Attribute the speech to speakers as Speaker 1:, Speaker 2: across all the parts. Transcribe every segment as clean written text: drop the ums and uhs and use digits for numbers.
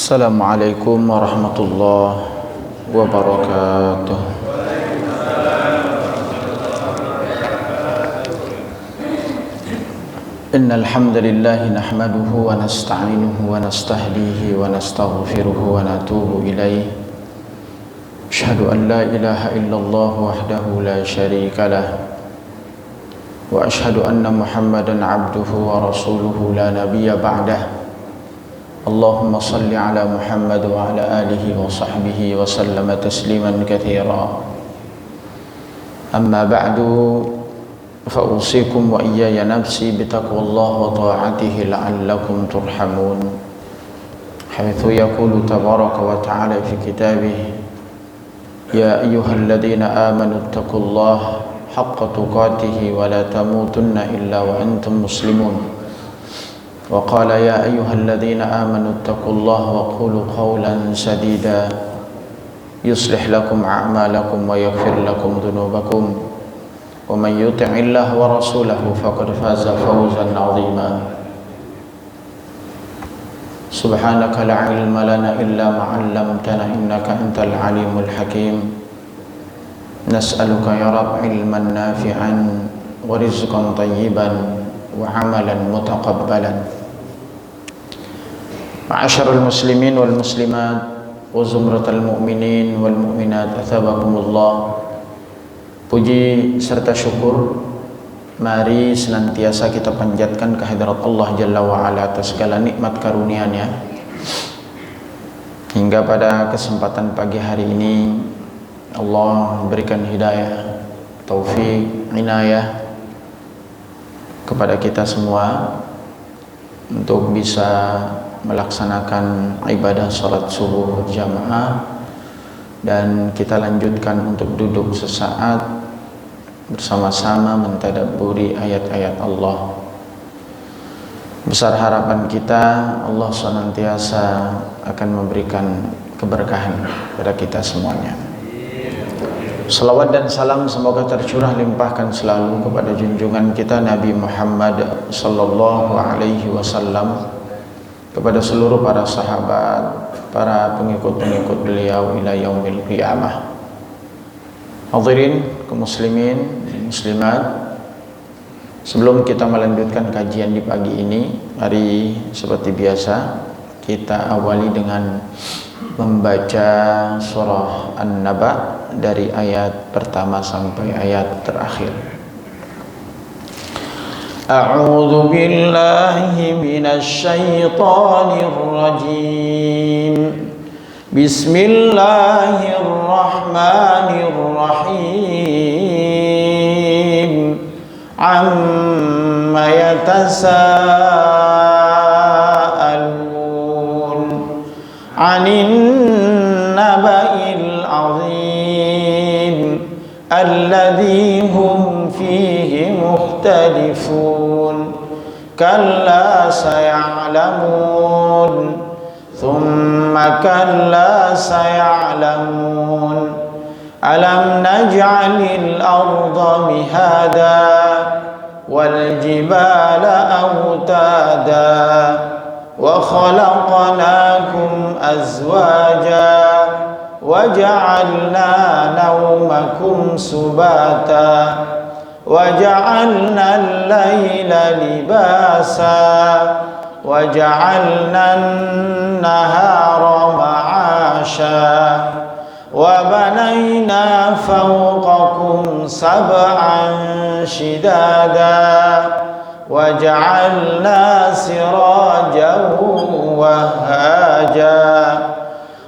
Speaker 1: Assalamualaikum warahmatullahi wabarakatuh. Innal hamdalillah nahmaduhu wa nasta'inuhu wa nastahdihi wa nastaghfiruhu wa natubu ilaihi. Asyhadu an la ilaha illallah wahdahu la syarika lah wa asyhadu anna Muhammadan abduhu wa rasuluhu la nabiyya ba'dah. Allahumma salli ala Muhammad wa ala alihi wa sahbihi wa sallama tasliman katsira. Amma ba'du, fa usikum wa iyaya nafsi bitaqwallahi wa ta'atihi la'allakum turhamun. Haitsu yaqulu tabaraka wa ta'ala fi kitabih, ya ayyuhalladzina amanu taqullaha haqqa tuqatih wa la tamutunna illa wa antum muslimun. Wa qala ya ayyuhalladzina amanu taqullaha wa qulu qawlan sadida yuslih lakum a'malakum wa yaghfir lakum dhunubakum wa man yuti'illaha wa rasulahu faqad faza fawzan 'azima. Subhanaka la ilma lana illa ma 'allamtana innaka antal alimul hakim. Nas'aluka ya Rabb ilman nafi'an wa rizqan tayyiban wa 'amalan mutaqabbalan. Ma'asyiral muslimin wal muslimat wa zumratal mu'minin wal mu'minat, athabakumullah. Puji serta syukur mari senantiasa kita panjatkan kehadirat Allah Jalla wa Ala atas segala nikmat karunia-Nya. Hingga pada kesempatan pagi hari ini Allah berikan hidayah, taufik, inayah kepada kita semua untuk bisa melaksanakan ibadah salat subuh jamaah, dan kita lanjutkan untuk duduk sesaat bersama-sama mentadabburi ayat-ayat Allah. Besar harapan kita Allah senantiasa akan memberikan keberkahan pada kita semuanya. Salawat dan salam semoga tercurah limpahkan selalu kepada junjungan kita Nabi Muhammad sallallahu alaihi wasallam, kepada seluruh para sahabat, para pengikut-pengikut beliau ila yaumil qiyamah. Hadirin kaum muslimin dan muslimat, sebelum kita melanjutkan kajian di pagi ini, mari seperti biasa kita awali dengan membaca surah An-Naba dari ayat pertama sampai ayat terakhir. A'udzu billahi minasy syaithanir rajim. Bismillahirrahmanirrahim. Amma yatasaalun 'anin naba'il 'azim alladzi hum fihi mukhtalifun. Kalla saya'lamun thumma kalla saya'lamun. Alam naj'alil arda mihada wal jibala awtada wa khalaqnakum azwaja wa ja'alna nawmakum subata wa ja'alna al-layla libasa wa ja'alna an-nahara ma'asha wa banayna fawqakum sab'an shidada wa ja'alna sirajan wahaja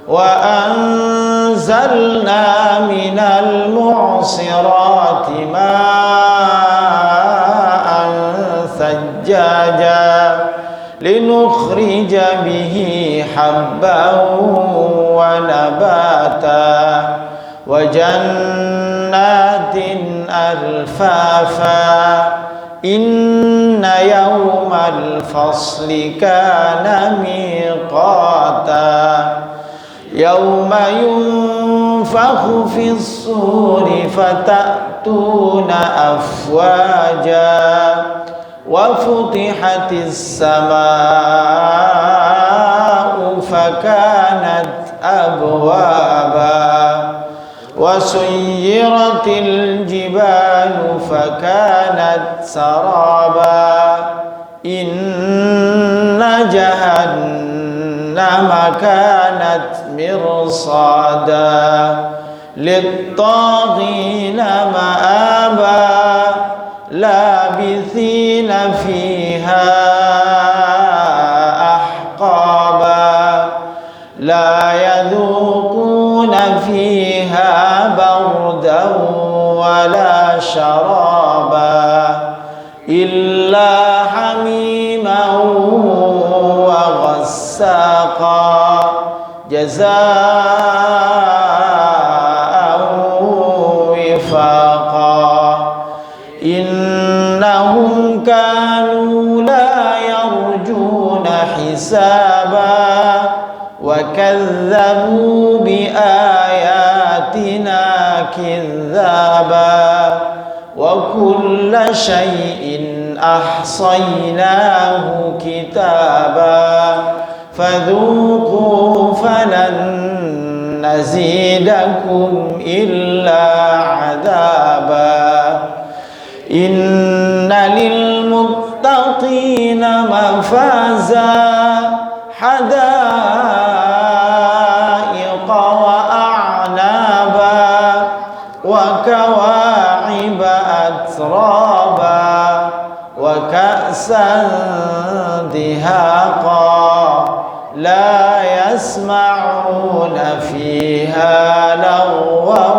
Speaker 1: wa anzalna minal mu'sirati ma'an thajjaja linukhrija bihi habban wa nabata wa jannatin alfafa. Inna yawmal fasli kana miqata yawma yunfakhu fis suri fatatuna afwaja wa futihatis samaa'u فكانت أبوابا وسيرت الجبال فكانت سرابا إن جهنم كانت مرصادا للطاغين مآبا لابثين فيها أحقابا لا يذوقون فيها بردا ولا شرابا إلا حميما وغساقا جزاء وفاقا إنهم كانوا لا يرجون حسابا وكذبوا بآياتنا كذابا وكل شيء أحصيناه كتابا فذوقوا فلن نزيدكم إلا عذابا إن للمتقين مفازا حدائق وأعنابا وكواعب أترابا وكأسا دهاقا لا يسمعون فيها لغوا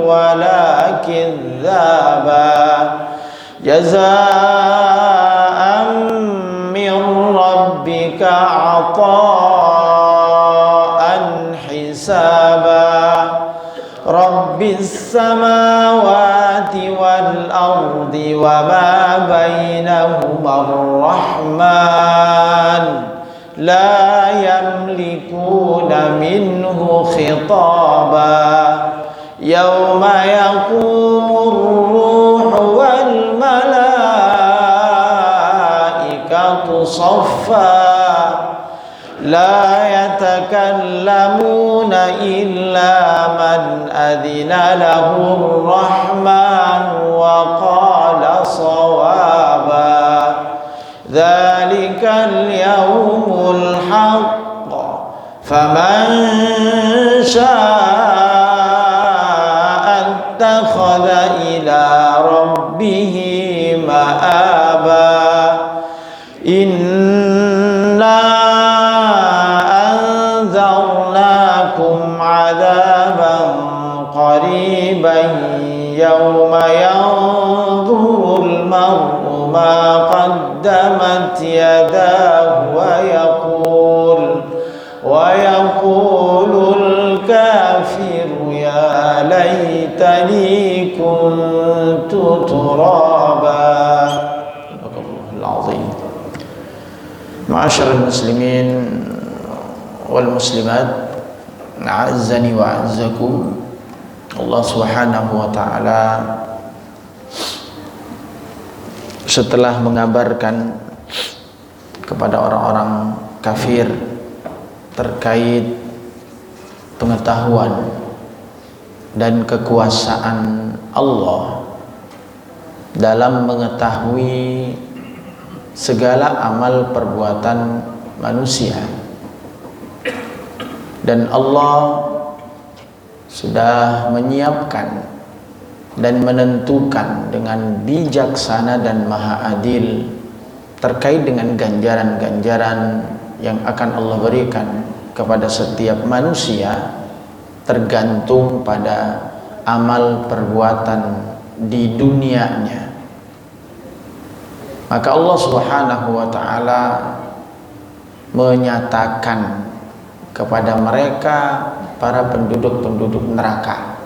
Speaker 1: ولا كذابا جزاء من ربك عطاء حسابا رب السماوات والأرض وما بينهما الرحمن لا يملكون منه خطابا يوم يقوم الروح والملائكة صفا لا يتكلمون إلا من أذن له الرحمن وقال صوابا ذلك اليوم الحق فمن شاء اتخذ إلى ربه مآبا إنا أنذرناكم عذابا قريبا يوم ينظر المرء ما قدمت يداه ويقول الكافر يا ليتني كنت ترابا. Al-Azim. Ma'asyiral muslimin wal muslimat, a'azzani wa a'azzakum Allah Subhanahu wa taala setelah mengabarkan kepada orang-orang kafir terkait pengetahuan dan kekuasaan Allah dalam mengetahui segala amal perbuatan manusia, dan Allah sudah menyiapkan dan menentukan dengan bijaksana dan maha adil terkait dengan ganjaran-ganjaran yang akan Allah berikan kepada setiap manusia tergantung pada amal perbuatan di dunianya. Maka Allah Subhanahu wa taala menyatakan kepada mereka para penduduk-penduduk neraka.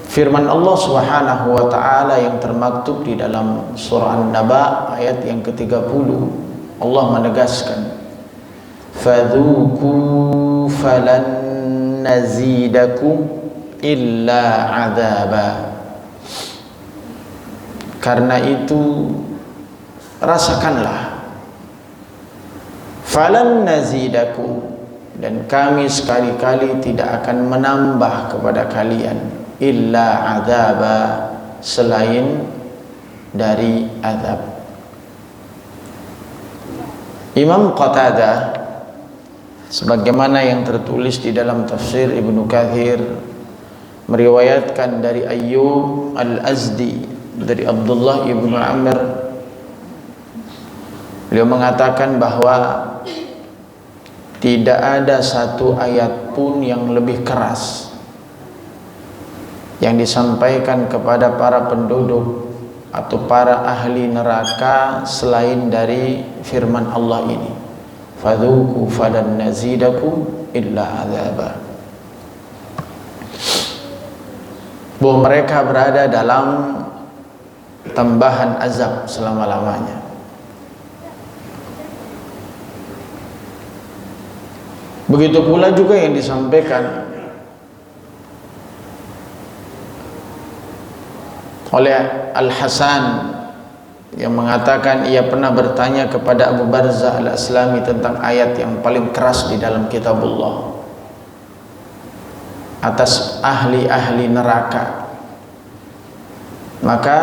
Speaker 1: Firman Allah Subhanahu wa taala yang termaktub di dalam surah An-Naba ayat yang ke-30, Allah menegaskan, "Fadzuku falan nazidakum illa 'adzaba." Karena itu rasakanlah, falan nazidakum, dan kami sekali-kali tidak akan menambah kepada kalian illa adzaba, selain dari azab. Imam Qatadah, sebagaimana yang tertulis di dalam tafsir Ibnu Katsir, meriwayatkan dari Ayyub Al-Azdi dari Abdullah ibnu Amr, beliau mengatakan bahwa tidak ada satu ayat pun yang lebih keras yang disampaikan kepada para penduduk atau para ahli neraka selain dari firman Allah ini, fadzuqu falan nazidakum illa adzaba. Bahwa mereka berada dalam tambahan azab selama-lamanya. Begitu pula juga yang disampaikan oleh Al-Hasan yang mengatakan ia pernah bertanya kepada Abu Barzah Al-Aslami tentang ayat yang paling keras di dalam kitabullah atas ahli-ahli neraka. Maka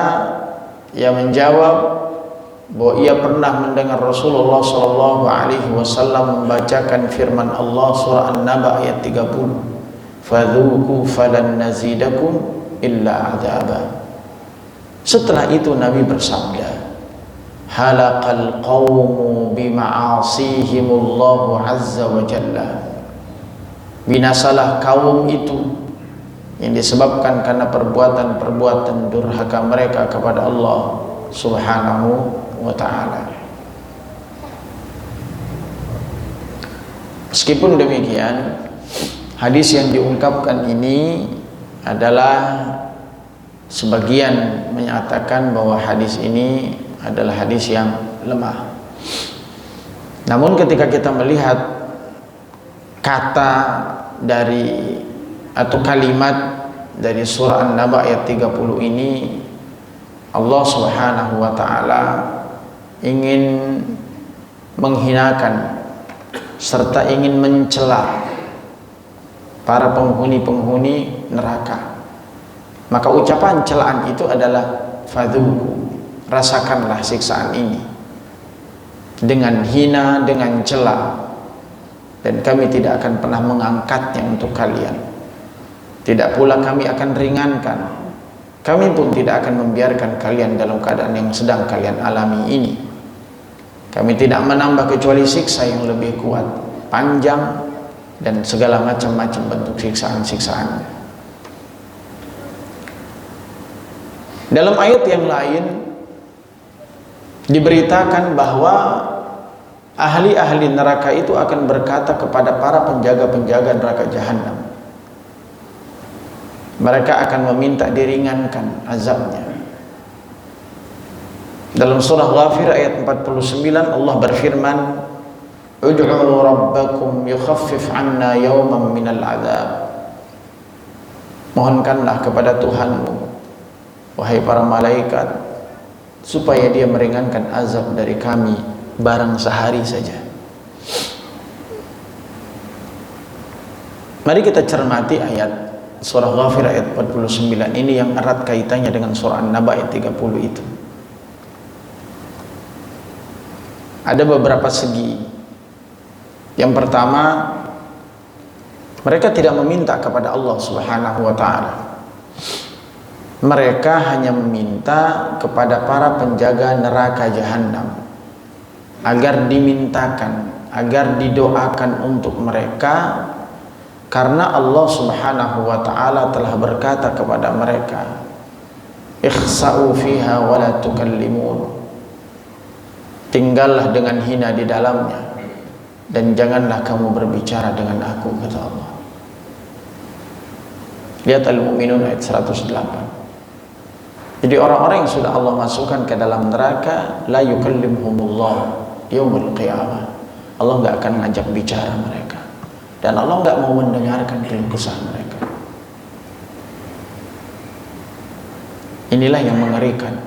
Speaker 1: ia menjawab bahwa ia pernah mendengar Rasulullah SAW membacakan firman Allah surah An-Naba ayat 30, fadzuqu falan nazidakum illa adzaba. Setelah itu Nabi bersabda, halaqal qawmu bima'asihimullahu azza wa jalla, binasalah kaum itu yang disebabkan karena perbuatan-perbuatan durhaka mereka kepada Allah subhanahu wa ta'ala. Meskipun demikian, hadis yang diungkapkan ini adalah sebagian menyatakan bahwa hadis ini adalah hadis yang lemah. Namun ketika kita melihat kata dari atau kalimat dari surah An-Naba ayat 30 ini, Allah subhanahu wa ta'ala ingin menghinakan serta ingin mencela para penghuni-penghuni neraka. Maka ucapan celaan itu adalah fadzuqu, rasakanlah siksaan ini dengan hina, dengan cela, dan kami tidak akan pernah mengangkatnya untuk kalian. Tidak pula kami akan ringankan, kami pun tidak akan membiarkan kalian dalam keadaan yang sedang kalian alami ini. Kami tidak menambah kecuali siksa yang lebih kuat, panjang, dan segala macam-macam bentuk siksaan-siksaan. Dalam ayat yang lain diberitakan bahwa ahli-ahli neraka itu akan berkata kepada para penjaga-penjaga neraka jahanam, mereka akan meminta diringankan azabnya. Dalam surah Ghafir ayat 49 Allah berfirman, ud'u rabbakum yukhaffif 'anna yawman minal 'adzab. Mohonkanlah kepada Tuhanmu, wahai para malaikat, supaya dia meringankan azab dari kami barang sehari saja. Mari kita cermati ayat surah Ghafir ayat 49 ini yang erat kaitannya dengan surah An-Naba ayat 30 itu. Ada beberapa segi. Yang pertama, mereka tidak meminta kepada Allah subhanahu wa ta'ala. Mereka hanya meminta kepada para penjaga neraka jahanam agar dimintakan, agar didoakan untuk mereka, karena Allah subhanahu wa ta'ala telah berkata kepada mereka, ikhsa'u fiha wa la tukallimun, tinggallah dengan hina di dalamnya dan janganlah kamu berbicara dengan aku, kata Allah. Lihat Al-Mu'minun ayat 108. Jadi orang-orang yang sudah Allah masukkan ke dalam neraka, la yukallimhumullah yaumul qiyamah, Allah nggak akan ngajak bicara mereka, dan Allah nggak mau mendengarkan keluh kesah mereka. Inilah yang mengerikan.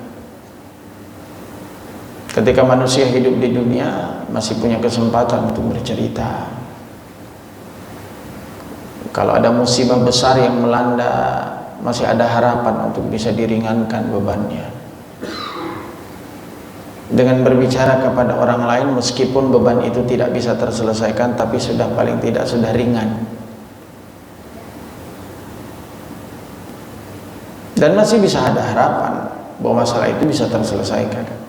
Speaker 1: Ketika manusia hidup di dunia masih punya kesempatan untuk bercerita. Kalau ada musibah besar yang melanda, masih ada harapan untuk bisa diringankan bebannya. Dengan berbicara kepada orang lain, meskipun beban itu tidak bisa terselesaikan, tapi sudah paling tidak sudah ringan. Dan masih bisa ada harapan bahwa masalah itu bisa terselesaikan.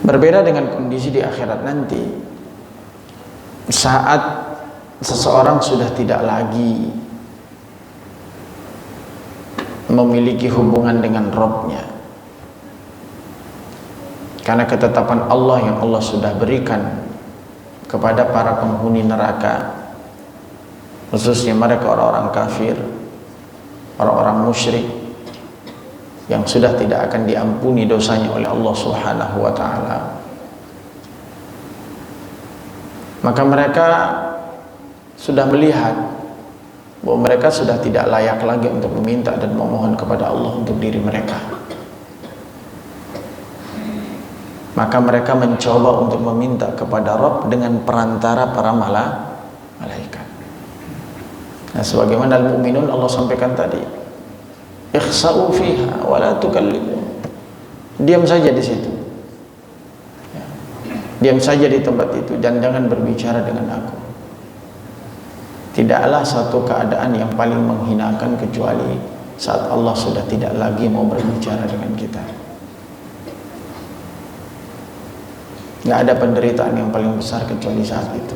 Speaker 1: Berbeda dengan kondisi di akhirat nanti, saat seseorang sudah tidak lagi memiliki hubungan dengan Rabb-nya, karena ketetapan Allah yang Allah sudah berikan kepada para penghuni neraka, khususnya mereka orang-orang kafir, orang-orang musyrik yang sudah tidak akan diampuni dosanya oleh Allah Subhanahu wa taala. Maka mereka sudah melihat bahwa mereka sudah tidak layak lagi untuk meminta dan memohon kepada Allah untuk diri mereka. Maka mereka mencoba untuk meminta kepada Rabb dengan perantara para malaikat. Nah, sebagaimana Al-Mu'minun Allah sampaikan tadi, ikhsa'u fiha wa la tukallimu. Diam saja di situ. Ya. Diam saja di tempat itu dan jangan berbicara dengan aku. Tidaklah satu keadaan yang paling menghinakan kecuali saat Allah sudah tidak lagi mau berbicara dengan kita. Nggak ada penderitaan yang paling besar kecuali saat itu.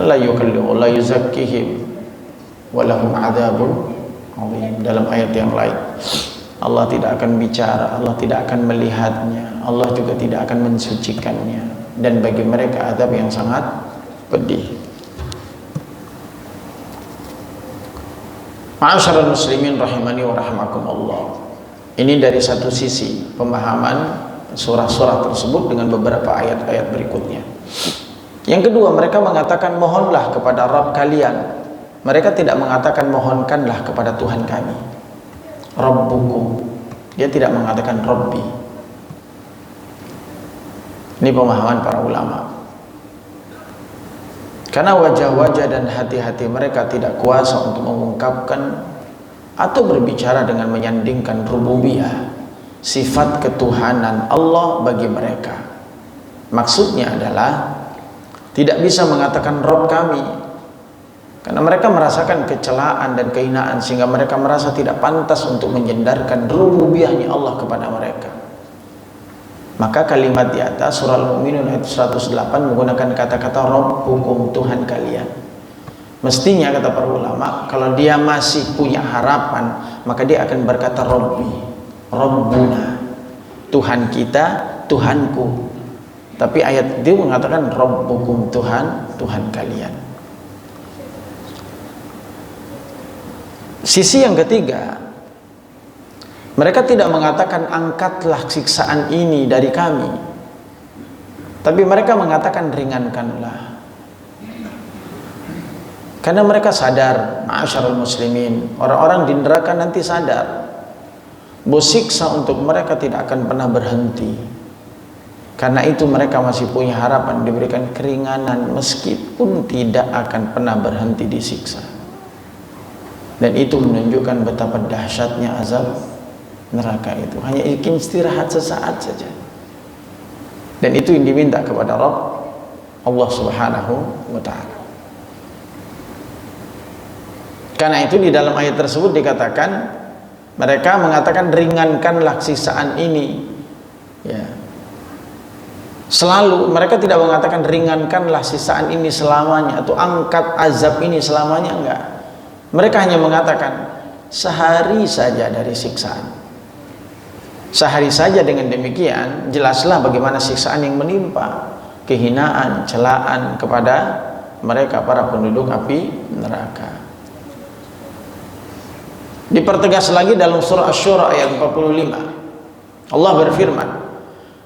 Speaker 1: La yukallimu la yuzakkihim wa lahum adzabun adzim. Dalam ayat yang lain, Allah tidak akan bicara, Allah tidak akan melihatnya, Allah juga tidak akan mensucikannya, dan bagi mereka azab yang sangat pedih. Ma'asyiral muslimin rahimani wa rahimakumullah. Ini dari satu sisi pemahaman surah-surah tersebut dengan beberapa ayat-ayat berikutnya. Yang kedua, mereka mengatakan mohonlah kepada Rabb kalian. Mereka tidak mengatakan mohonkanlah kepada Tuhan kami, Rabbukum. Dia tidak mengatakan Rabbi. Ini pemahaman para ulama. Karena wajah-wajah dan hati-hati mereka tidak kuasa untuk mengungkapkan atau berbicara dengan menyandingkan rububiyah, sifat ketuhanan Allah bagi mereka. Maksudnya adalah tidak bisa mengatakan Rabb kami, karena mereka merasakan kecelaan dan kehinaan sehingga mereka merasa tidak pantas untuk menyandarkan rububiyahnya Allah kepada mereka. Maka kalimat di atas surah Al-Mu'minun ayat 108 menggunakan kata-kata Rabbukum, Tuhan kalian. Mestinya kata para ulama, kalau dia masih punya harapan, maka dia akan berkata Rabbi, Rabbuna, Tuhan kita, Tuhanku. Tapi ayat itu mengatakan Rabbukum, Tuhan, Tuhan kalian. Sisi yang ketiga, mereka tidak mengatakan angkatlah siksaan ini dari kami, tapi mereka mengatakan ringankanlah. Karena mereka sadar, ma'asyarul muslimin, orang-orang di neraka nanti sadar bahwa siksa untuk mereka tidak akan pernah berhenti. Karena itu mereka masih punya harapan diberikan keringanan meskipun tidak akan pernah berhenti disiksa. Dan itu menunjukkan betapa dahsyatnya azab neraka itu. Hanya ingin istirahat sesaat saja. Dan itu yang diminta kepada Rabb Allah Subhanahu wa ta'ala. Karena itu di dalam ayat tersebut dikatakan, mereka mengatakan ringankanlah siksaan ini. Ya. Selalu mereka tidak mengatakan ringankanlah siksaan ini selamanya atau angkat azab ini selamanya, enggak. Mereka hanya mengatakan sehari saja dari siksaan. Sehari saja, dengan demikian jelaslah bagaimana siksaan yang menimpa, kehinaan, celaan kepada mereka para penduduk api neraka. Dipertegas lagi dalam surah Asy-Syura ayat 45. Allah berfirman,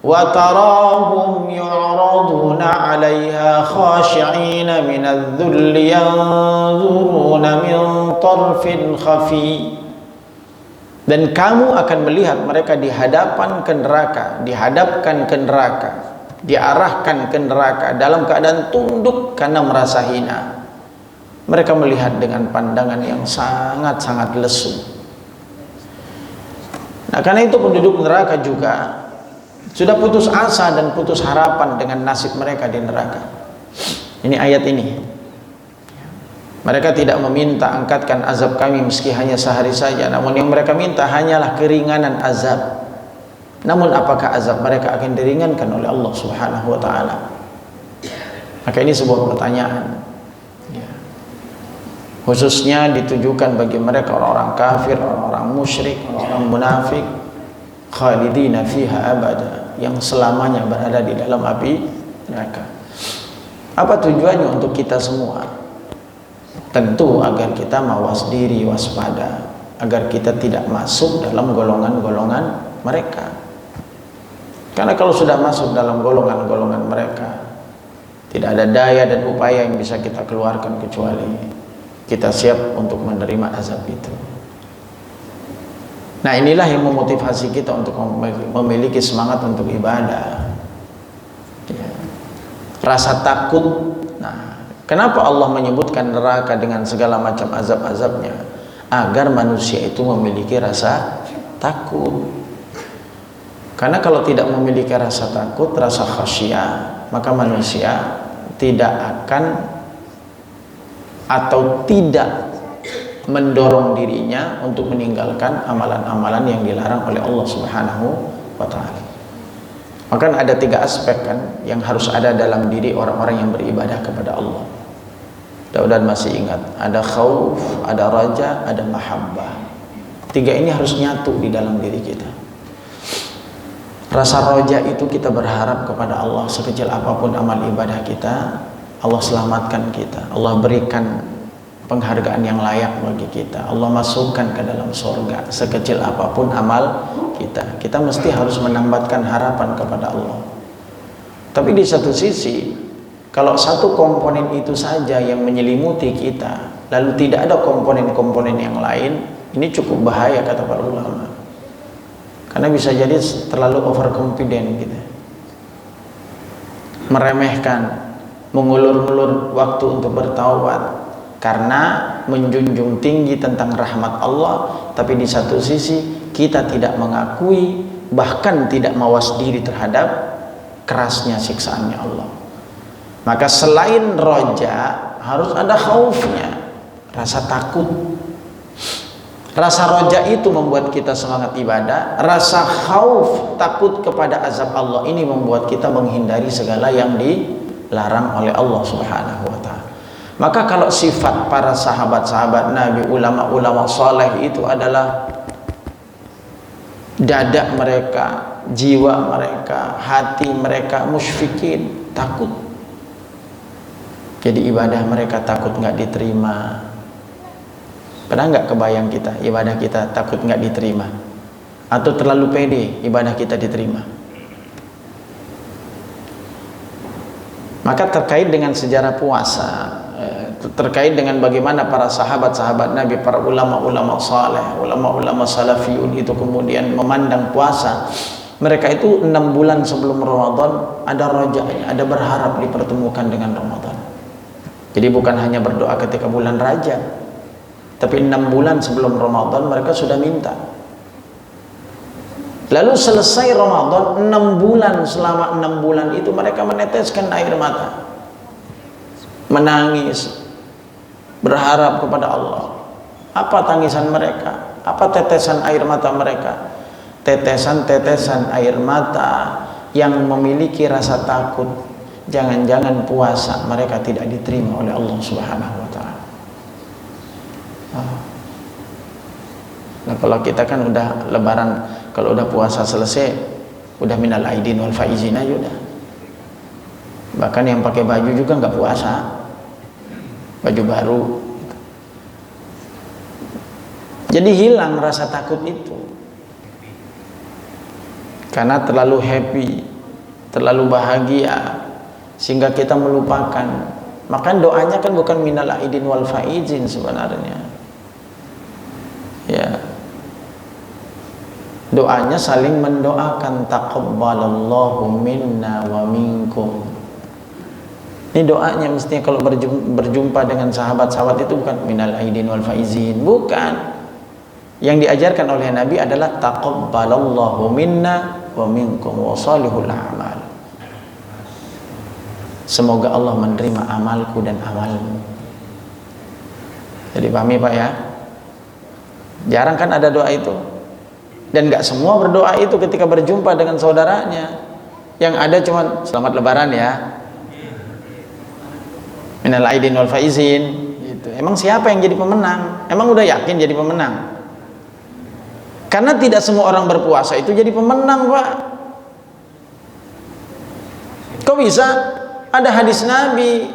Speaker 1: "Wa tarahum yu'raduna 'alaiha khashi'ina minadh-dhulli yanzuruna min tarfin khafi." Dan kamu akan melihat mereka dihadapkan ke neraka, diarahkan ke neraka dalam keadaan tunduk karena merasa hina. Mereka melihat dengan pandangan yang sangat-sangat lesu. Nah, karena itu penduduk neraka juga sudah putus asa dan putus harapan dengan nasib mereka di neraka. Ini ayat ini. Mereka tidak meminta angkatkan azab kami meski hanya sehari saja, namun yang mereka minta hanyalah keringanan azab. Namun apakah azab mereka akan diringankan oleh Allah Subhanahu wa taala? Maka ini sebuah pertanyaan. Khususnya ditujukan bagi mereka orang-orang kafir, orang-orang musyrik, orang-orang munafik, khalidina fiha abada, yang selamanya berada di dalam api neraka. Apa tujuannya untuk kita semua? Tentu agar kita mawas diri, waspada, agar kita tidak masuk dalam golongan-golongan mereka. Karena kalau sudah masuk dalam golongan-golongan mereka, tidak ada daya dan upaya yang bisa kita keluarkan kecuali kita siap untuk menerima azab itu. Nah, inilah yang memotivasi kita untuk memiliki semangat untuk ibadah. Ya. Rasa takut. Nah, kenapa Allah menyebutkan neraka dengan segala macam azab-azabnya? Agar manusia itu memiliki rasa takut. Karena kalau tidak memiliki rasa takut, rasa khasyah, maka manusia tidak akan atau tidak mendorong dirinya untuk meninggalkan amalan-amalan yang dilarang oleh Allah Subhanahu wa taala. Maka ada 3 aspek kan yang harus ada dalam diri orang-orang yang beribadah kepada Allah. Mudah-mudahan masih ingat, ada khauf, ada raja, ada mahabbah. 3 ini harus nyatu di dalam diri kita. Rasa raja itu kita berharap kepada Allah, sekecil apapun amal ibadah kita, Allah selamatkan kita, Allah berikan penghargaan yang layak bagi kita, Allah masukkan ke dalam surga. Sekecil apapun amal kita, kita mesti harus menambatkan harapan kepada Allah. Tapi di satu sisi, kalau satu komponen itu saja yang menyelimuti kita, lalu tidak ada komponen-komponen yang lain, ini cukup bahaya kata para ulama. Karena bisa jadi terlalu overconfident gitu, meremehkan, mengulur-ulur waktu untuk bertaubat karena menjunjung tinggi tentang rahmat Allah, tapi di satu sisi kita tidak mengakui, bahkan tidak mawas diri terhadap kerasnya siksaannya Allah. Maka selain roja harus ada khaufnya, rasa takut. Rasa roja itu membuat kita semangat ibadah, rasa khauf, takut kepada azab Allah ini membuat kita menghindari segala yang dilarang oleh Allah Subhanahu wa taala. Maka kalau sifat para sahabat-sahabat Nabi, ulama-ulama saleh itu adalah dada mereka, jiwa mereka, hati mereka musyfikin, takut. Jadi ibadah mereka takut nggak diterima. Pernah nggak kebayang kita ibadah kita takut nggak diterima, atau terlalu pede ibadah kita diterima? Maka terkait dengan sejarah puasa, terkait dengan bagaimana para sahabat-sahabat Nabi, para ulama-ulama saleh, ulama-ulama salafiyun itu kemudian memandang puasa, mereka itu 6 bulan sebelum Ramadan ada rajanya, ada berharap dipertemukan dengan Ramadan. Jadi bukan hanya berdoa ketika bulan Rajab, tapi 6 bulan sebelum Ramadan mereka sudah minta. Lalu selesai Ramadan, 6 bulan, selama 6 bulan itu mereka meneteskan air mata, menangis, berharap kepada Allah. Apa tangisan mereka? Apa tetesan air mata mereka? Tetesan-tetesan air mata yang memiliki rasa takut, jangan-jangan puasa mereka tidak diterima oleh Allah Subhanahu wa taala. Nah, kalau kita kan udah lebaran, kalau udah puasa selesai, udah minal aidin wal faizin aja udah. Bahkan yang pakai baju juga nggak puasa, baju baru. Jadi hilang rasa takut itu, karena terlalu happy, terlalu bahagia, sehingga kita melupakan. Maka doanya kan bukan minal aidin wal faizin sebenarnya. Ya. Doanya saling mendoakan, taqabbalallahu minna wa minkum. Ini doanya mestinya kalau berjumpa dengan sahabat-sahabat itu bukan minal aidin wal faizin, bukan. Yang diajarkan oleh Nabi adalah taqabbalallahu minna wa minkum wa salihul a'mal. Semoga Allah menerima amalku dan amalmu. Jadi pahami Pak ya. Jarang kan ada doa itu. Dan gak semua berdoa itu ketika berjumpa dengan saudaranya. Yang ada cuma selamat lebaran ya, minal aidin wal faizin gitu. Emang siapa yang jadi pemenang? Emang udah yakin jadi pemenang? Karena tidak semua orang berpuasa itu jadi pemenang Pak. Kok bisa? Ada hadis Nabi,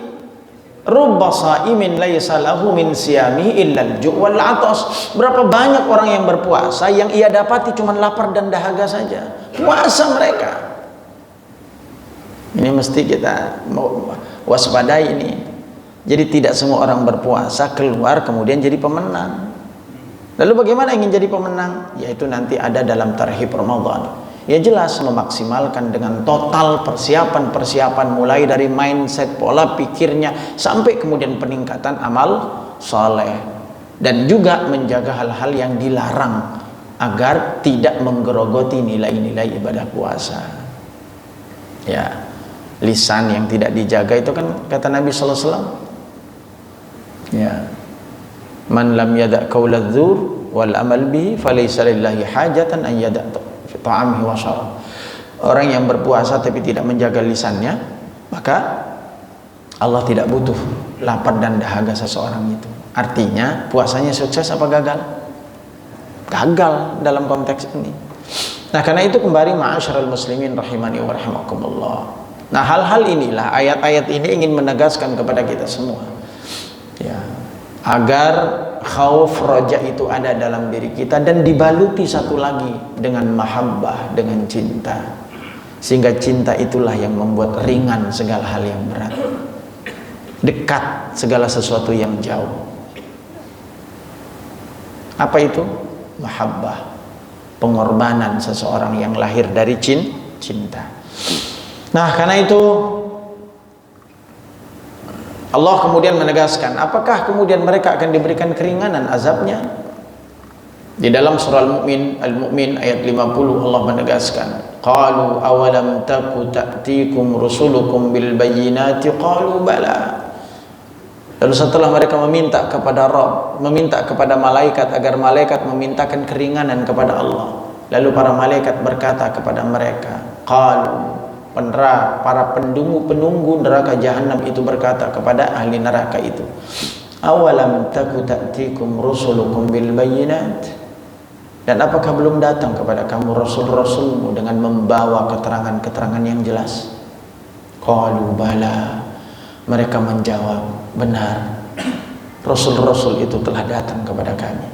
Speaker 1: rubba shaimin laisa lahu min siyami illa al-ju' wal 'atas. Berapa banyak orang yang berpuasa yang ia dapati cuma lapar dan dahaga saja. Puasa mereka. Ini mesti kita mau waspadai ini. Jadi tidak semua orang berpuasa keluar kemudian jadi pemenang. Lalu bagaimana ingin jadi pemenang? Yaitu nanti ada dalam tarhib Ramadan. Ya jelas memaksimalkan dengan total persiapan mulai dari mindset, pola pikirnya sampai kemudian peningkatan amal soleh, dan juga menjaga hal-hal yang dilarang agar tidak menggerogoti nilai-nilai ibadah puasa. Ya, lisan yang tidak dijaga itu kan kata Nabi sallallahu alaihi wasallam. Ya. Man lam yada' qaulaz zur wal amal bihi falaysa lillahi hajatan an yada' ta'amihi wa syarab. Orang yang berpuasa tapi tidak menjaga lisannya, maka Allah tidak butuh lapar dan dahaga seseorang itu. Artinya puasanya sukses apa gagal? Gagal dalam konteks ini. Nah, karena itu kembali ma'asyiral muslimin rahimani wa rahimakumullah. Nah, hal-hal inilah ayat-ayat ini ingin menegaskan kepada kita semua. Ya, agar khauf roja itu ada dalam diri kita dan dibaluti satu lagi dengan mahabbah, dengan cinta, sehingga cinta itulah yang membuat ringan segala hal yang berat, dekat segala sesuatu yang jauh. Apa itu? Mahabbah, pengorbanan seseorang yang lahir dari cinta. Nah, karena itu Allah kemudian menegaskan, apakah kemudian mereka akan diberikan keringanan azabnya? Di dalam surah Al-Mu'min ayat 50 Allah menegaskan, qalu awalam taku ta'tikum rusulukum bil bayyinati qalu bala. Lalu setelah mereka meminta kepada Rabb, meminta kepada malaikat agar malaikat memintakan keringanan kepada Allah, lalu para malaikat berkata kepada mereka, qalu, para penunggu neraka jahanam itu berkata kepada ahli neraka itu, awalam taku ta'tikum rusulukum bil bayyinat, dan apakah belum datang kepada kamu rasul-rasulmu dengan membawa keterangan-keterangan yang jelas? Qalu bala, mereka menjawab, benar, rasul-rasul itu telah datang kepada kami.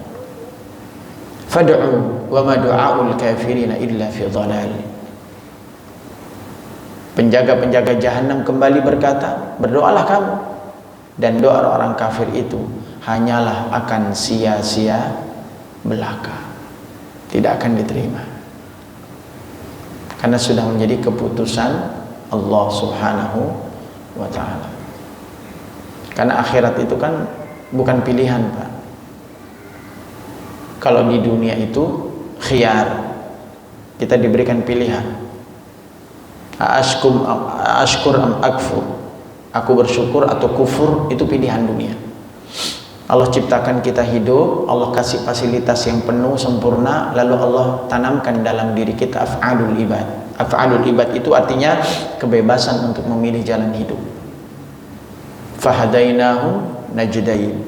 Speaker 1: Fad'u wa ma du'aul kafirina illa fi dhalal. Penjaga-penjaga jahanam kembali berkata, berdoalah kamu, dan doa orang kafir itu hanyalah akan sia-sia belaka, tidak akan diterima, karena sudah menjadi keputusan Allah Subhanahu wa ta'ala. Karena akhirat itu kan bukan pilihan Pak. Kalau di dunia itu khiyar, kita diberikan pilihan, ashkur am akfur, aku bersyukur atau kufur, itu pilihan dunia. Allah ciptakan kita hidup, Allah kasih fasilitas yang penuh sempurna, lalu Allah tanamkan dalam diri kita af'alul ibad. Af'alul ibad itu artinya kebebasan untuk memilih jalan hidup. Fahadainahu najdain,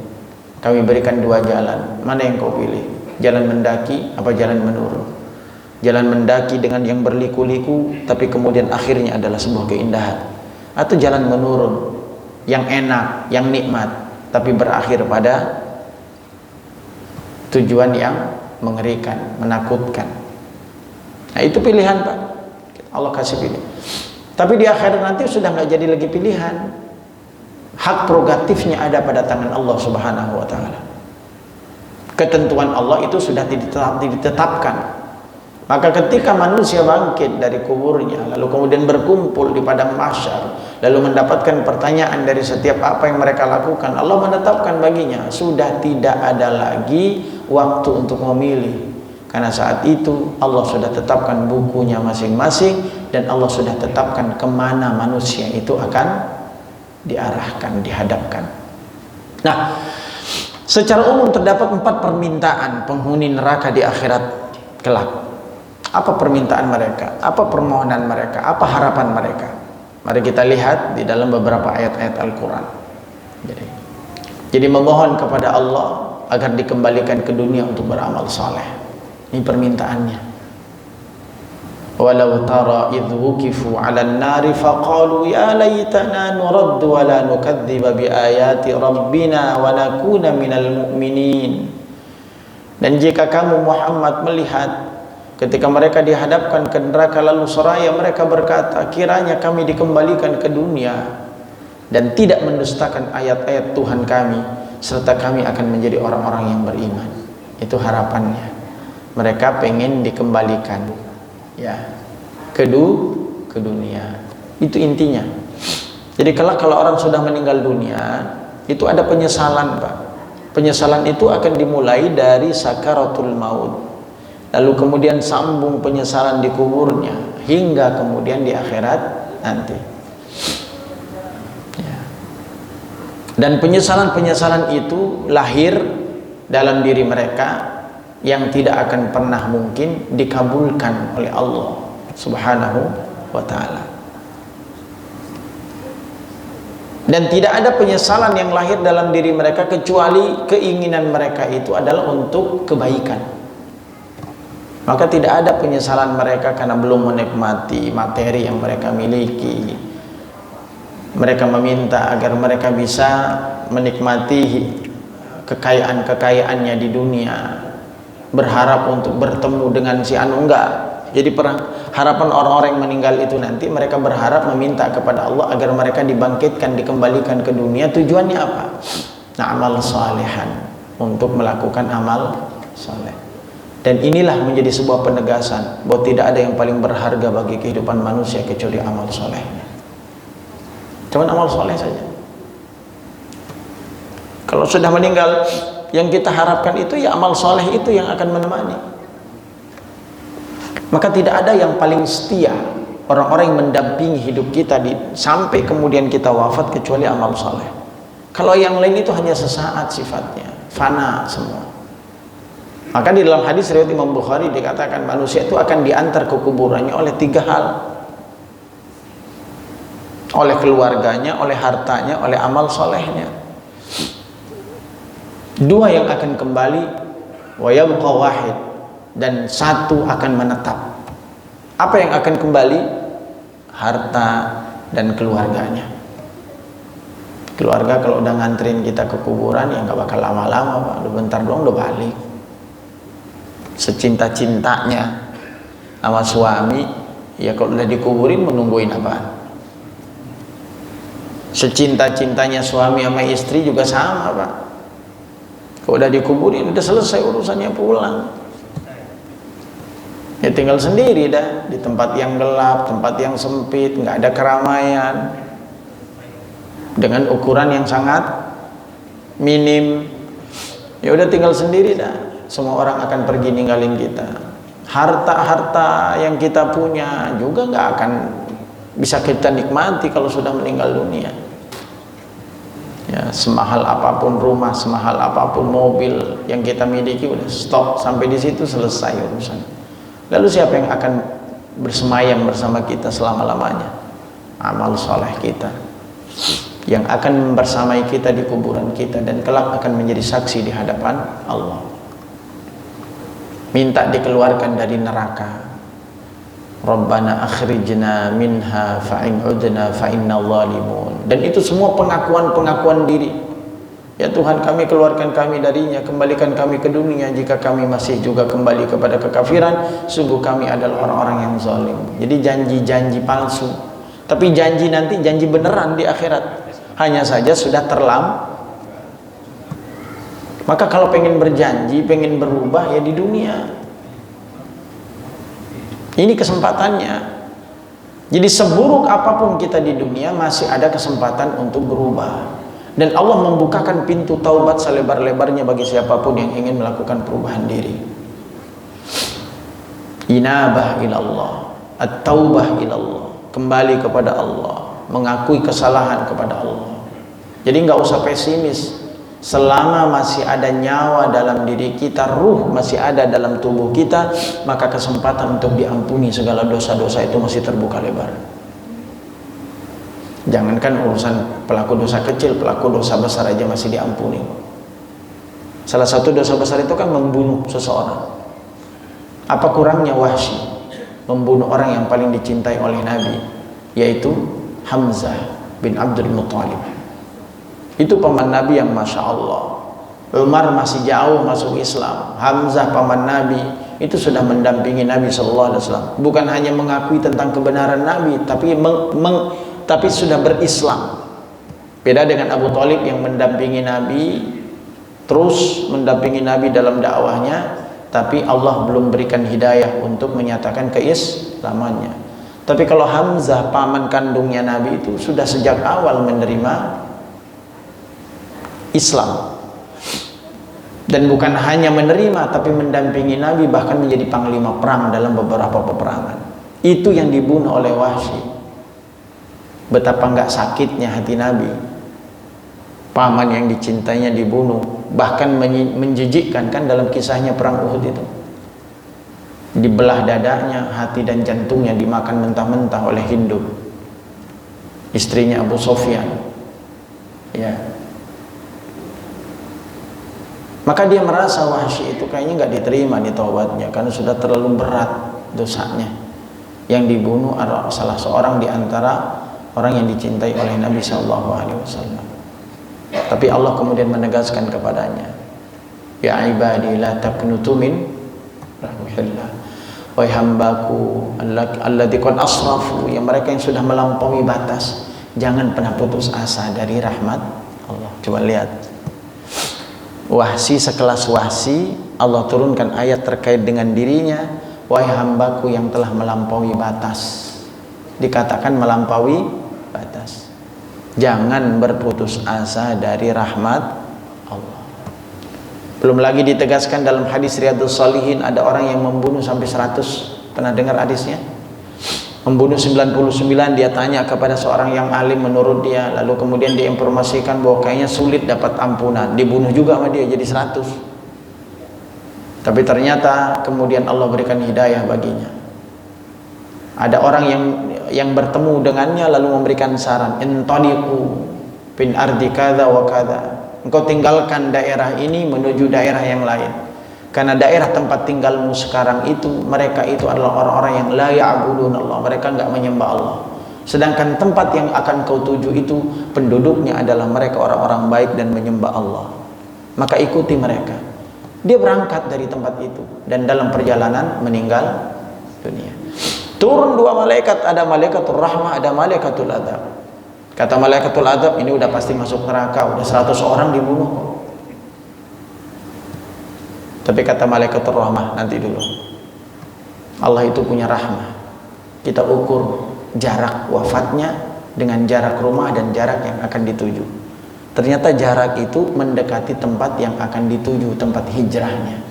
Speaker 1: kami berikan dua jalan, mana yang kau pilih? Jalan mendaki apa jalan menurun? Jalan mendaki dengan yang berliku-liku tapi kemudian akhirnya adalah sebuah keindahan, atau jalan menurun yang enak, yang nikmat tapi berakhir pada tujuan yang mengerikan, menakutkan. Nah, itu pilihan Pak, Allah kasih pilih. Tapi di akhirat nanti sudah nggak jadi lagi pilihan, hak prerogatifnya ada pada tangan Allah Subhanahu wa ta'ala. Ketentuan Allah itu sudah ditetapkan. Maka ketika manusia bangkit dari kuburnya, lalu kemudian berkumpul di padang mahsyar, lalu mendapatkan pertanyaan dari setiap apa yang mereka lakukan, Allah menetapkan baginya sudah tidak ada lagi waktu untuk memilih. Karena saat itu Allah sudah tetapkan bukunya masing-masing, dan Allah sudah tetapkan kemana manusia itu akan diarahkan, dihadapkan. Nah, secara umum terdapat 4 permintaan penghuni neraka di akhirat kelak. Apa permintaan mereka? Apa permohonan mereka? Apa harapan mereka? Mari kita lihat di dalam beberapa ayat-ayat Al-Quran. Jadi memohon kepada Allah agar dikembalikan ke dunia untuk beramal saleh. Ini permintaannya. Walau tara idh wuqifu 'alan nari faqalu ya laitana nuraddu wa la nukadziba bi ayati rabbina wa nakuna minal mu'minin. Dan jika kamu Muhammad melihat ketika mereka dihadapkan ke neraka lalu seraya mereka berkata, kiranya kami dikembalikan ke dunia dan tidak mendustakan ayat-ayat Tuhan kami, serta kami akan menjadi orang-orang yang beriman. Itu harapannya. Mereka pengen dikembalikan ya ke dunia. Itu intinya. Jadi kalau orang sudah meninggal dunia, itu ada penyesalan, Pak. Penyesalan itu akan dimulai dari sakaratul maut. Lalu kemudian sambung penyesalan di kuburnya hingga kemudian di akhirat nanti. Ya. Dan penyesalan-penyesalan itu lahir dalam diri mereka yang tidak akan pernah mungkin dikabulkan oleh Allah Subhanahu wa ta'ala. Dan tidak ada penyesalan yang lahir dalam diri mereka kecuali keinginan mereka itu adalah untuk kebaikan. Maka tidak ada penyesalan mereka karena belum menikmati materi yang mereka miliki. Mereka meminta agar mereka bisa menikmati kekayaan-kekayaannya di dunia, berharap untuk bertemu dengan si anu. Enggak. Jadi harapan orang-orang yang meninggal itu nanti mereka berharap meminta kepada Allah agar mereka dibangkitkan, dikembalikan ke dunia. Tujuannya apa? Amal salihan, untuk melakukan amal saleh. Dan inilah menjadi sebuah penegasan bahwa tidak ada yang paling berharga bagi kehidupan manusia kecuali amal solehnya. Cuma amal soleh saja. Kalau sudah meninggal, yang kita harapkan itu ya amal soleh itu yang akan menemani. Maka tidak ada yang paling setia, orang-orang yang mendampingi hidup kita sampai kemudian kita wafat kecuali amal soleh. Kalau yang lain itu hanya sesaat sifatnya, fana semua. Maka di dalam hadis riwayat Imam Bukhari dikatakan manusia itu akan diantar ke kuburannya oleh 3 hal. Oleh keluarganya, oleh hartanya, oleh amal solehnya. 2 yang akan kembali, wa yabqa wahid, dan 1 akan menetap. Apa yang akan kembali? Harta dan keluarganya. Keluarga kalau udah nganterin kita ke kuburan ya nggak bakal lama-lama, Pak. Udah bentar doang udah balik. Secinta-cintanya sama suami, ya kalau udah dikuburin menungguin apaan? Secinta-cintanya suami sama istri juga sama, Pak. Kalau udah dikuburin udah selesai urusannya, pulang. Ya tinggal sendiri dah di tempat yang gelap, tempat yang sempit, nggak ada keramaian, dengan ukuran yang sangat minim. Ya udah tinggal sendiri dah. Semua orang akan pergi ninggalin kita. Harta-harta yang kita punya juga nggak akan bisa kita nikmati kalau sudah meninggal dunia. Ya, semahal apapun rumah, semahal apapun mobil yang kita miliki udah stop sampai di situ, selesai urusan. Lalu siapa yang akan bersemayam bersama kita selama-lamanya? Amal soleh kita yang akan bersamai kita di kuburan kita dan kelak akan menjadi saksi di hadapan Allah. Minta dikeluarkan dari neraka. Rabbana akhrijna minha fa'in udna fa'inna zalimun. Dan itu semua pengakuan-pengakuan diri. Ya Tuhan, kami keluarkan kami darinya, kembalikan kami ke dunia. Jika kami masih juga kembali kepada kekafiran, sungguh kami adalah orang-orang yang zalim. Jadi janji-janji palsu, tapi janji nanti janji beneran di akhirat. Hanya saja sudah terlambat. Maka kalau pengen berjanji, pengen berubah ya di dunia. Ini kesempatannya. Jadi seburuk apapun kita di dunia masih ada kesempatan untuk berubah. Dan Allah membukakan pintu taubat selebar-lebarnya bagi siapapun yang ingin melakukan perubahan diri. Inabah ilallah, at-taubah ilallah, kembali kepada Allah, mengakui kesalahan kepada Allah. Jadi nggak usah pesimis. Selama masih ada nyawa dalam diri kita, ruh masih ada dalam tubuh kita, maka kesempatan untuk diampuni segala dosa-dosa itu masih terbuka lebar. Jangankan urusan pelaku dosa kecil, pelaku dosa besar aja masih diampuni. Salah satu dosa besar itu kan membunuh seseorang. Apa kurangnya Wahsy membunuh orang yang paling dicintai oleh Nabi, yaitu Hamzah bin Abdul Muttalib. Itu paman Nabi yang Masya Allah. Umar masih jauh masuk Islam. Hamzah paman Nabi itu sudah mendampingi Nabi SAW. Bukan hanya mengakui tentang kebenaran Nabi, tapi sudah berislam. Beda dengan Abu Thalib yang mendampingi Nabi, terus mendampingi Nabi dalam dakwahnya, tapi Allah belum berikan hidayah untuk menyatakan keislamannya. Tapi kalau Hamzah paman kandungnya Nabi itu sudah sejak awal menerima Islam, dan bukan hanya menerima tapi mendampingi Nabi, bahkan menjadi panglima perang dalam beberapa peperangan. Itu yang dibunuh oleh Wahsy. Betapa enggak sakitnya hati Nabi, paman yang dicintainya dibunuh. Bahkan menjijikkan kan dalam kisahnya perang Uhud itu, dibelah dadanya, hati dan jantungnya dimakan mentah-mentah oleh Hindu, istrinya Abu Sufyan. Ya. Maka dia merasa Wahsy itu kayaknya nggak diterima di taubatnya karena sudah terlalu berat dosanya. Yang dibunuh adalah salah seorang di antara orang yang dicintai oleh Nabi SAW. Tapi Allah kemudian menegaskan kepadanya, ya ibadi la taqnutu min rahmatillah. Wahai hambaku alladzi qad asrafu, yang mereka yang sudah melampaui batas, jangan pernah putus asa dari rahmat Allah. Coba lihat, Wahsy sekelas Wahsy, Allah turunkan ayat terkait dengan dirinya. Wahai hambaku yang telah melampaui batas, dikatakan melampaui batas, jangan berputus asa dari rahmat Allah. Belum lagi ditegaskan dalam hadis Riyadhus Shalihin, ada orang yang membunuh sampai 100. Pernah dengar hadisnya? Membunuh 99, dia tanya kepada seorang yang alim menurut dia, lalu kemudian diinformasikan bahwa kayaknya sulit dapat ampunan, dibunuh juga sama dia jadi 100. Tapi ternyata kemudian Allah berikan hidayah baginya. Ada orang yang bertemu dengannya lalu memberikan saran, intaliqu bin ardi kadza wa kadza, engkau tinggalkan daerah ini menuju daerah yang lain. Karena daerah tempat tinggalmu sekarang itu, mereka itu adalah orang-orang yang la ya'budun Allah, mereka enggak menyembah Allah. Sedangkan tempat yang akan kau tuju itu penduduknya adalah mereka orang-orang baik dan menyembah Allah. Maka ikuti mereka. Dia berangkat dari tempat itu dan dalam perjalanan meninggal dunia. Turun 2 malaikat, ada malaikatul rahmah, ada malaikatul adzab. Kata malaikatul adzab, ini udah pasti masuk neraka, udah 100 orang dibunuh kok. Tapi kata malaikatul rahmah, nanti dulu. Allah itu punya rahmah. Kita ukur jarak wafatnya dengan jarak rumah dan jarak yang akan dituju. Ternyata jarak itu mendekati tempat yang akan dituju, tempat hijrahnya.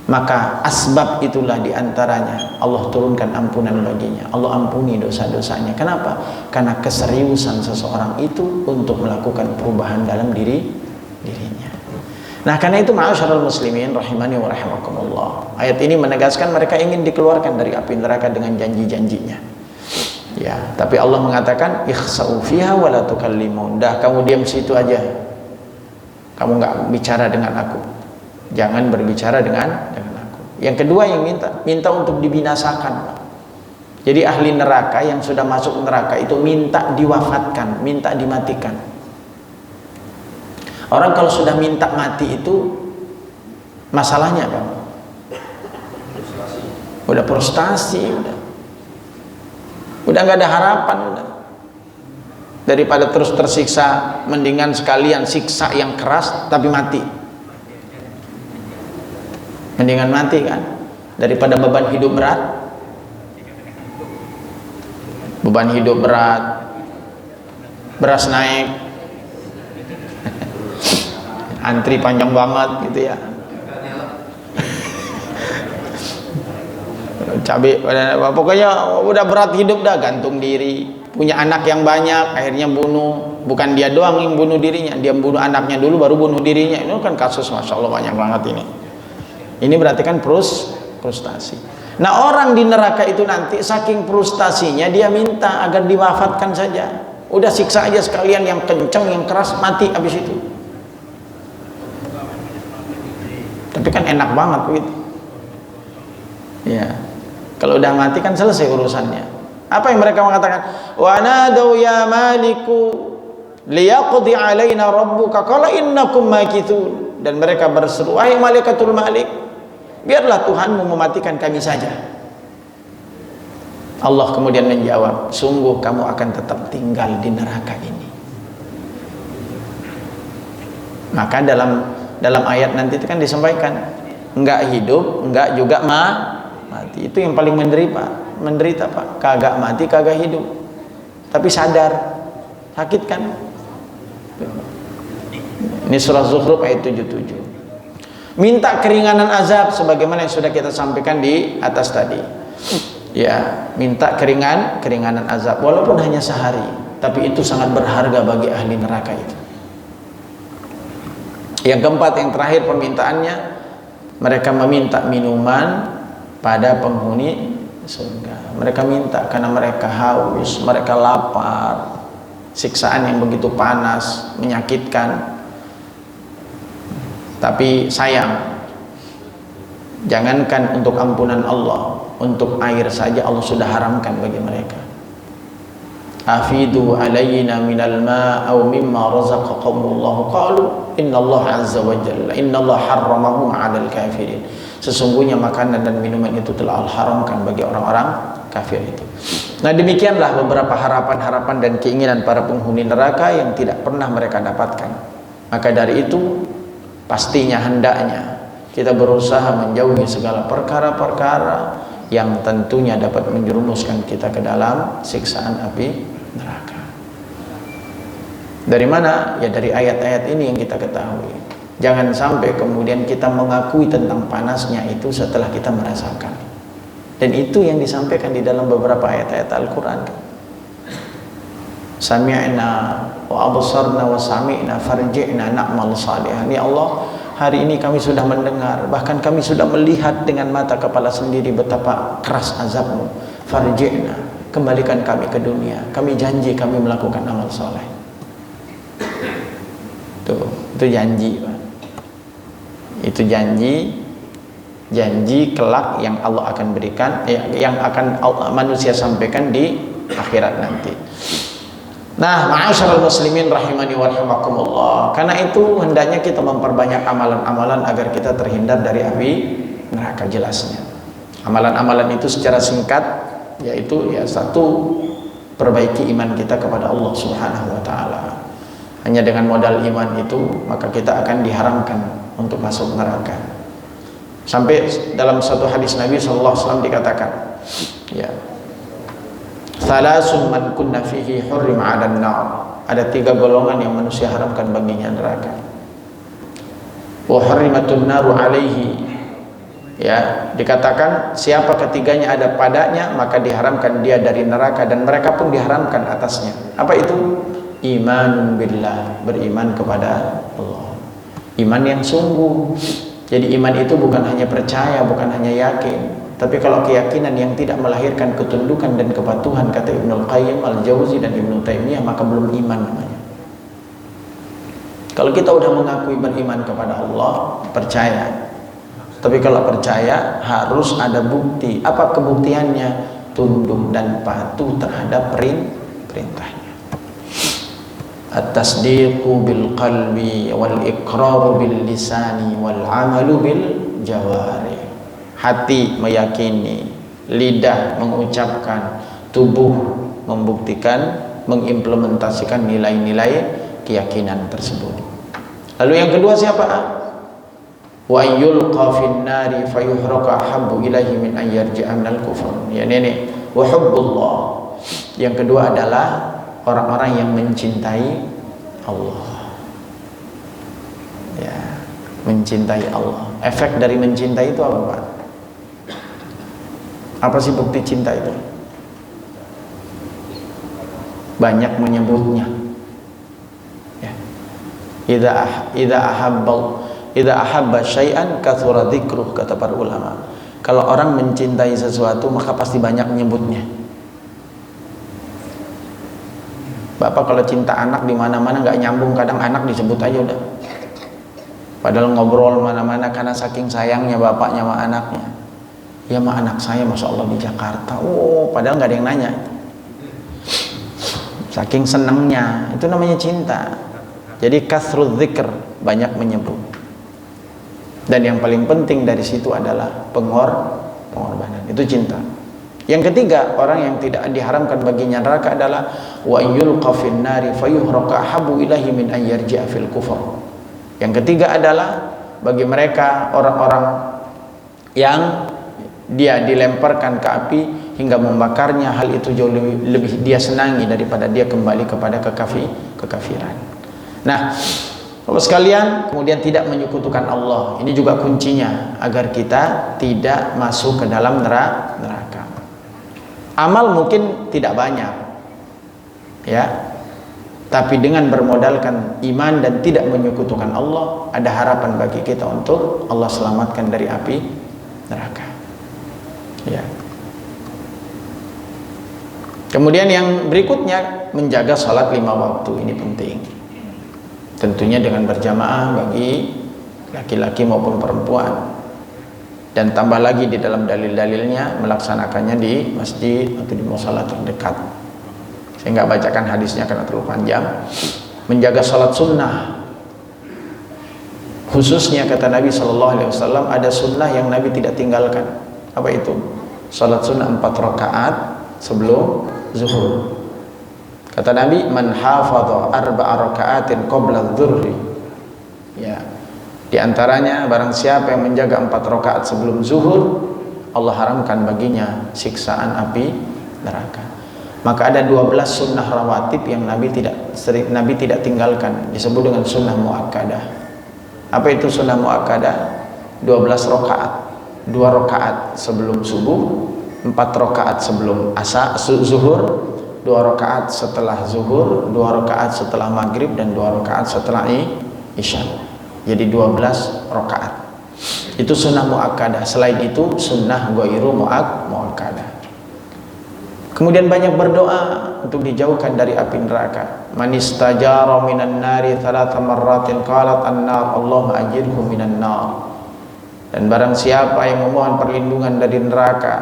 Speaker 1: Maka asbab itulah diantaranya Allah turunkan ampunan baginya. Allah ampuni dosa-dosanya. Kenapa? Karena keseriusan seseorang itu untuk melakukan perubahan dalam dirinya. Nah, karena itu ma'asyiral muslimin rahimani wa rahimakumullah, ayat ini menegaskan mereka ingin dikeluarkan dari api neraka dengan janji-janjinya. Ya, tapi Allah mengatakan ikhsa'u fiha wa la tukallimun. Dah, kamu diam situ aja. Kamu enggak bicara dengan aku. Jangan berbicara dengan aku. Yang kedua yang minta untuk dibinasakan. Jadi ahli neraka yang sudah masuk neraka itu minta diwafatkan, minta dimatikan. Orang kalau sudah minta mati itu masalahnya apa? Udah frustasi, udah nggak ada harapan, udah. Daripada terus tersiksa, mendingan sekalian siksa yang keras tapi mati. Mendingan mati kan, daripada beban hidup berat. beban hidup berat, beras naik, antri panjang banget gitu ya, cabai, pokoknya udah berat hidup dah, gantung diri, punya anak yang banyak, akhirnya bunuh. Bukan dia doang yang bunuh dirinya, dia bunuh anaknya dulu baru bunuh dirinya. Ini kan kasus masya Allah banyak banget ini. Ini berarti kan frustasi. Nah, orang di neraka itu nanti saking frustasinya dia minta agar diwafatkan saja. Udah siksa aja sekalian, yang kenceng, yang keras, mati habis itu. Tapi kan enak banget begitu. Ya. Kalau udah mati kan selesai urusannya. Apa yang mereka mengatakan? Wa nadau ya maliku liyaqdi alaina rabbuka qala innakum makithun. Dan mereka berseru, wahai malaikatul malik, biarlah Tuhanmu mematikan kami saja. Allah kemudian menjawab, sungguh kamu akan tetap tinggal di neraka ini. Maka dalam ayat nanti itu kan disampaikan, enggak hidup, enggak juga mati. Itu yang paling menderita Pak. Kagak mati, kagak hidup, tapi sadar, sakit kan. Ini surah Zukhruf ayat 77. Minta keringanan azab sebagaimana yang sudah kita sampaikan di atas tadi. Ya, minta keringanan azab walaupun hanya sehari, tapi itu sangat berharga bagi ahli neraka itu. Yang keempat, yang terakhir permintaannya, mereka meminta minuman pada penghuni surga. Mereka minta karena mereka haus, mereka lapar. Siksaan yang begitu panas, menyakitkan. Tapi sayang, jangankan untuk ampunan Allah, untuk air saja Allah sudah haramkan bagi mereka. Afidu alayna minal ma' aw mimma razaqakumullahu qalu innallaha azza wa jalla innallaha harramahum 'alal kafirin. Sesungguhnya makanan dan minuman itu telah Allah haramkan bagi orang-orang kafir itu. Nah, demikianlah beberapa harapan-harapan dan keinginan para penghuni neraka yang tidak pernah mereka dapatkan. Maka dari itu pastinya hendaknya kita berusaha menjauhi segala perkara-perkara yang tentunya dapat menjerumuskan kita ke dalam siksaan api neraka. Dari mana? Ya dari ayat-ayat ini yang kita ketahui. Jangan sampai kemudian kita mengakui tentang panasnya itu setelah kita merasakan. Dan itu yang disampaikan di dalam beberapa ayat-ayat Al-Quran. Sami'na wa absarna wa sami'na farji'na na'mal salihan. Ya Allah, hari ini kami sudah mendengar, bahkan kami sudah melihat dengan mata kepala sendiri betapa keras azabmu. Farji'na, kembalikan kami ke dunia. Kami janji kami melakukan amal soleh. Itu janji, Pak. Itu janji kelak yang Allah akan berikan, yang akan manusia sampaikan di akhirat nanti. Nah, ma'asyiral muslimin rahimani wa rahimakumullah. Karena itu hendaknya kita memperbanyak amalan-amalan agar kita terhindar dari api neraka. Jelasnya amalan-amalan itu secara singkat yaitu satu, perbaiki iman kita kepada Allah Subhanahu wa taala. Hanya dengan modal iman itu maka kita akan diharamkan untuk masuk neraka. Sampai dalam satu hadis Nabi SAW dikatakan, Thalasun man kunna fihi hurrima 'alan nar. Ada 3 golongan yang manusia haramkan baginya neraka. Wa hurrimatun naru 'alaihi. Dikatakan siapa ketiganya ada padanya maka diharamkan dia dari neraka dan mereka pun diharamkan atasnya. Apa itu? Imanun billah, beriman kepada Allah. Iman yang sungguh. Jadi iman itu bukan hanya percaya, bukan hanya yakin, tapi kalau keyakinan yang tidak melahirkan ketundukan dan kepatuhan, kata Ibnul Qayyim Al-Jauzi dan Ibnu Taimiyah, maka belum iman namanya. Kalau kita udah mengakui beriman kepada Allah, percaya. Tapi kalau percaya harus ada bukti. Apa kebuktiannya? Tunduk dan patuh terhadap perintahnya. At-tasdiqu bil qalbi wal iqraru bil lisani wal amalu bil jawari. Hati meyakini, lidah mengucapkan, tubuh membuktikan, mengimplementasikan nilai-nilai keyakinan tersebut. Lalu yang kedua siapa? Wa yulqa fin nari fayuhraqa habbu ilaihi min an yarji'a minal kufr. Wa hubbullah. Yang kedua adalah orang-orang yang mencintai Allah. Ya, mencintai Allah. Efek dari mencintai itu apa, Pak? Apa sih bukti cinta itu? Banyak menyebutnya. Ya. Idza ahabba syai'an katsura dzikruh, kata para ulama. Kalau orang mencintai sesuatu maka pasti banyak menyebutnya. Bapak kalau cinta anak di mana-mana nggak nyambung, kadang anak disebut aja udah. Padahal ngobrol mana-mana karena saking sayangnya bapaknya sama anaknya. Ya sama anak saya, masya Allah di Jakarta. Oh, padahal nggak ada yang nanya. Saking senangnya, itu namanya cinta. Jadi kasrul dzikr, banyak menyebut. Dan yang paling penting dari situ adalah pengorbanan. Itu cinta. Yang ketiga, orang yang tidak diharamkan baginya neraka adalah wa yulqa fin nari fayuhraqa habu ilahi min an yarji'a fil kufur. Yang ketiga adalah bagi mereka orang-orang yang dia dilemparkan ke api hingga membakarnya, hal itu jauh lebih dia senangi daripada dia kembali kepada kekafiran. Nah, Bapak sekalian, kemudian tidak menyekutukan Allah. Ini juga kuncinya agar kita tidak masuk ke dalam neraka. Amal mungkin tidak banyak, ya, tapi dengan bermodalkan iman dan tidak menyekutukan Allah, ada harapan bagi kita untuk Allah selamatkan dari api neraka. Ya. Kemudian yang berikutnya, menjaga sholat 5 waktu. Ini penting. Tentunya dengan berjamaah bagi laki-laki maupun perempuan. Dan tambah lagi di dalam dalil-dalilnya melaksanakannya di masjid atau di mushola terdekat. Saya nggak bacakan hadisnya karena terlalu panjang. Menjaga sholat sunnah, khususnya kata Nabi SAW, ada sunnah yang Nabi tidak tinggalkan. Apa itu? Sholat sunnah 4 rakaat sebelum zuhur. Kata Nabi, man hafadha 4 rakaatin qabla dzurri. Ya. Di antaranya barang siapa yang menjaga 4 rakaat sebelum zuhur, Allah haramkan baginya siksaan api neraka. Maka ada 12 sunnah rawatib yang Nabi tidak tinggalkan, disebut dengan sunnah muakkadah. Apa itu sunnah muakkadah? 12 rakaat. 2 rakaat sebelum subuh, 4 rakaat sebelum zuhur, 2 rakaat setelah zuhur, 2 rakaat setelah maghrib, dan 2 rakaat setelah isya. Jadi 12 rakaat. Itu sunnah muakkadah. Selain itu sunnah ghairu muakkadah. Kemudian banyak berdoa untuk dijauhkan dari api neraka. Man istajara minan nari 3 marratin qalat an-nar Allahumma ajirhu minan nar. Dan barang siapa yang memohon perlindungan dari neraka,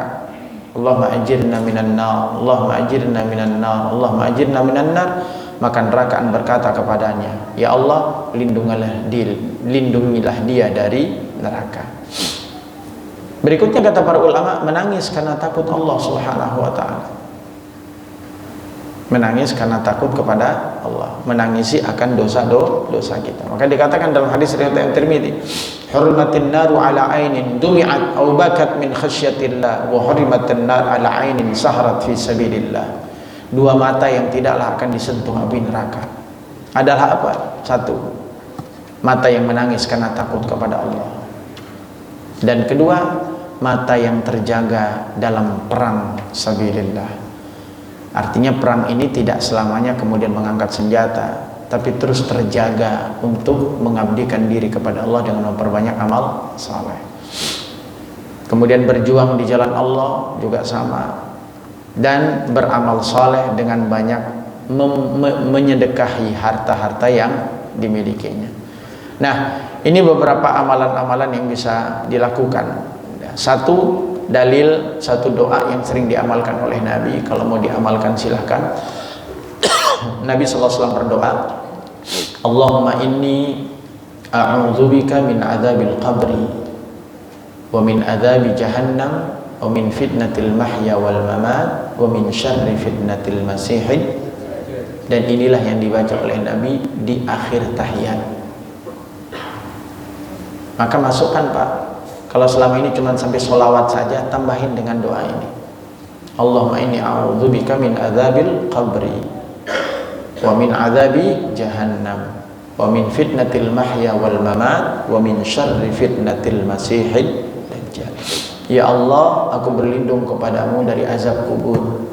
Speaker 1: Allahumma ajirna minan nar, Allahumma ajirna minan nar, Allahumma ajirna minan nar, maka neraka akan berkata kepadanya, ya Allah, lindungilah dia dari neraka. Berikutnya kata para ulama, menangis karena takut Allah Subhanahu wa ta'ala. Menangis karena takut kepada Allah, menangisi akan dosa kita. Maka dikatakan dalam hadis riwayat Tirmidzi, hurmatin naru ala ainin dumi'at aw bakat min khasyatillah wa hurmatin nar ala ainin sahrat fi sabilillah. 2 mata yang tidaklah akan disentuh api neraka adalah apa? 1, mata yang menangis karena takut kepada Allah, dan kedua, mata yang terjaga dalam perang sabilillah. Artinya perang ini tidak selamanya kemudian mengangkat senjata, tapi terus terjaga untuk mengabdikan diri kepada Allah dengan memperbanyak amal saleh. Kemudian berjuang di jalan Allah juga sama, dan beramal saleh dengan banyak menyedekahi harta-harta yang dimilikinya. Nah, ini beberapa amalan-amalan yang bisa dilakukan. Satu dalil, satu doa yang sering diamalkan oleh Nabi. Kalau mau diamalkan silahkan. Nabi SAW berdoa, Allahumma inni a'udzubika min adzabil qabri wa min adzabi jahannam wa min fitnatil mahya wal mamat wa min syarri fitnatil masihid. Dan inilah yang dibaca oleh Nabi di akhir tahiyat. Maka masukkan Pak, kalau selama ini cuma sampai sholawat saja, tambahin dengan doa ini. Allahumma inni a'udzubika min adzabil qabri wa min adzabi jahannam wa min fitnatil mahya wal mamat wa min syarri fitnatil masihid dajjal. Ya Allah, aku berlindung kepadamu dari azab kubur.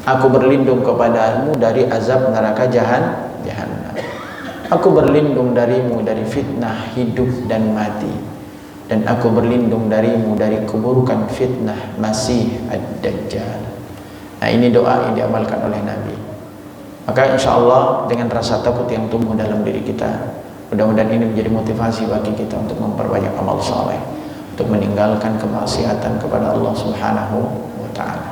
Speaker 1: Aku berlindung kepadamu dari azab neraka jahannam. Aku berlindung darimu dari fitnah hidup dan mati, dan aku berlindung darimu dari keburukan fitnah Masih ad-Dajjal. Nah, ini doa yang diamalkan oleh Nabi. Maka insya Allah dengan rasa takut yang tumbuh dalam diri kita, mudah-mudahan ini menjadi motivasi bagi kita untuk memperbanyak amal saleh, untuk meninggalkan kemaksiatan kepada Allah Subhanahu wa Ta'ala.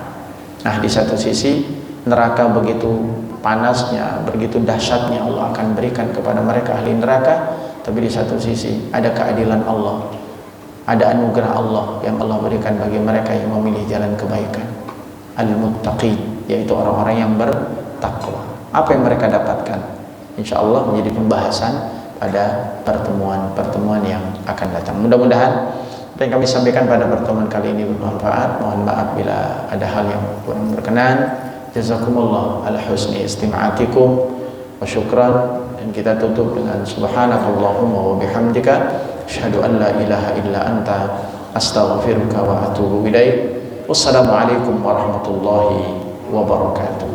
Speaker 1: Nah, di satu sisi neraka begitu panasnya, begitu dahsyatnya Allah akan berikan kepada mereka ahli neraka, tapi di satu sisi ada keadilan Allah, ada anugerah Allah yang Allah berikan bagi mereka yang memilih jalan kebaikan, al-muttaqin, yaitu orang-orang yang bertakwa. Apa yang mereka dapatkan? Insya Allah menjadi pembahasan pada pertemuan-pertemuan yang akan datang. Mudah-mudahan apa yang kami sampaikan pada pertemuan kali ini bermanfaat. Mohon maaf bila ada hal yang kurang berkenan. Jazakumullah ala husni istima'atikum wa syukran. Dan kita tutup dengan subhanakallahumma wa bihamdika asyhadu an la ilaha illa anta astaghfiruka wa atubu ilaik. Wassalamualaikum warahmatullahi wabarakatuh.